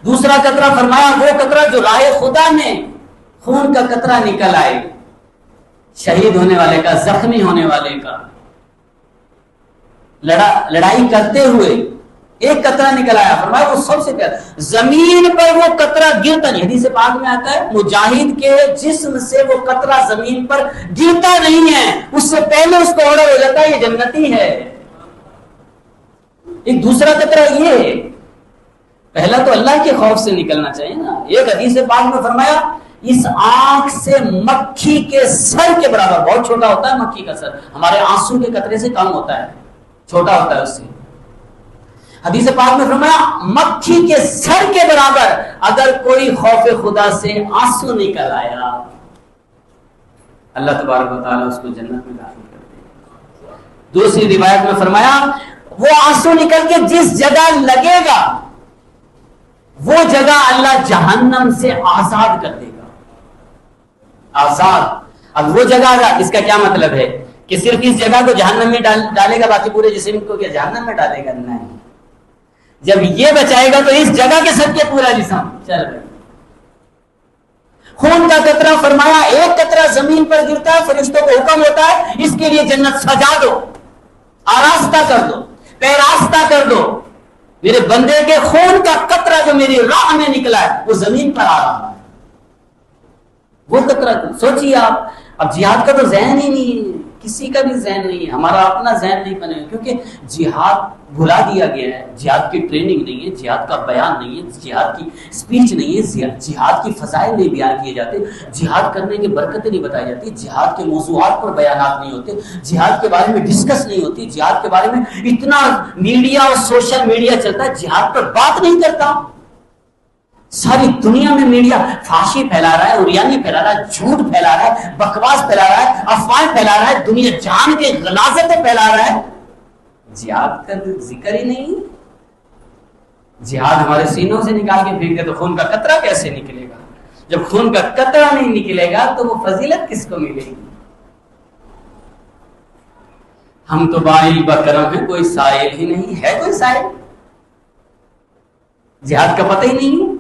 دوسرا قطرہ فرمایا وہ قطرہ جو راہ خدا میں خون کا قطرہ نکل آئے، شہید ہونے والے کا، زخمی ہونے والے کا، لڑائی کرتے ہوئے ایک قطرہ نکل آیا، فرمایا وہ سب سے پیارا، زمین پر وہ قطرہ گرتا نہیں، حدیث پاک میں آتا ہے مجاہد کے جسم سے وہ قطرہ زمین پر گرتا نہیں ہے، اس سے پہلے اس کو آرڈر ہو جاتا ہے یہ جنتی ہے۔ ایک دوسرا قطرہ یہ ہے، پہلا تو اللہ کے خوف سے نکلنا چاہیے نا۔ ایک حدیث پاک میں فرمایا اس آنکھ سے مکھی کے سر کے برابر، بہت چھوٹا ہوتا ہے مکھی کا سر، ہمارے آنسو کے قطرے سے کم ہوتا ہے، چھوٹا ہوتا ہے اس سے۔ حدیث پاک میں فرمایا مکھی کے سر کے برابر اگر کوئی خوف خدا سے آنسو نکل آیا، اللہ تبارک و تعالیٰ اس کو جنت میں داخل کر دے گا۔ دوسری روایت میں فرمایا وہ آنسو نکل کے جس جگہ لگے گا وہ جگہ اللہ جہنم سے آزاد کر دے گا، آزاد۔ اب وہ جگہ، اس کا کیا مطلب ہے کہ صرف اس جگہ کو جہنم میں ڈالے گا، باقی پورے جسم کو کیا جہنم میں ڈالے گا؟ نہیں، جب یہ بچائے گا تو اس جگہ کے صدقے پورا جسم چل گئے۔ خون کا قطرہ فرمایا ایک قطرہ زمین پر گرتا ہے، فرشتوں کو حکم ہوتا ہے اس کے لیے جنت سجا دو، آراستہ کر دو، پیراستہ کر دو، میرے بندے کے خون کا قطرہ جو میری راہ میں نکلا ہے وہ زمین پر آ رہا ہے۔ وہ قطرہ سوچیے آپ، اب جہاد کا تو ذہن ہی نہیں ہے، کسی کا بھی ذہن نہیں ہے، ہمارا اپنا ذہن نہیں بنے، کیونکہ جہاد بھلا دیا گیا ہے، جہاد کی ٹریننگ نہیں ہے، جہاد کا بیان نہیں ہے، جہاد کی اسپیچ نہیں ہے، جہاد کی فضائل نہیں بیان کیے جاتے، جہاد کرنے کی برکتیں نہیں بتائی جاتی، جہاد کے موضوعات پر بیانات نہیں ہوتے، جہاد کے بارے میں ڈسکس نہیں ہوتی، جہاد کے بارے میں اتنا میڈیا اور سوشل میڈیا چلتا ہے، جہاد پر بات نہیں کرتا۔ ساری دنیا میں میڈیا فحاشی پھیلا رہا ہے، اوریانی پھیلا رہا ہے، جھوٹ پھیلا رہا ہے، بکواس پھیلا رہا ہے، افواہیں پھیلا رہا ہے، دنیا جان کے غلاظتیں پھیلا رہا ہے، جہاد کا ذکر ہی نہیں۔ جہاد ہمارے سینوں سے نکال کے پھینک دے تو خون کا قطرہ کیسے نکلے گا؟ جب خون کا قطرہ نہیں نکلے گا تو وہ فضیلت کس کو ملے گی؟ ہم تو بائل بکرم ہیں، کوئی سائل ہی نہیں ہے، کوئی سائل؟ جہاد کا پتہ ہی نہیں ہے۔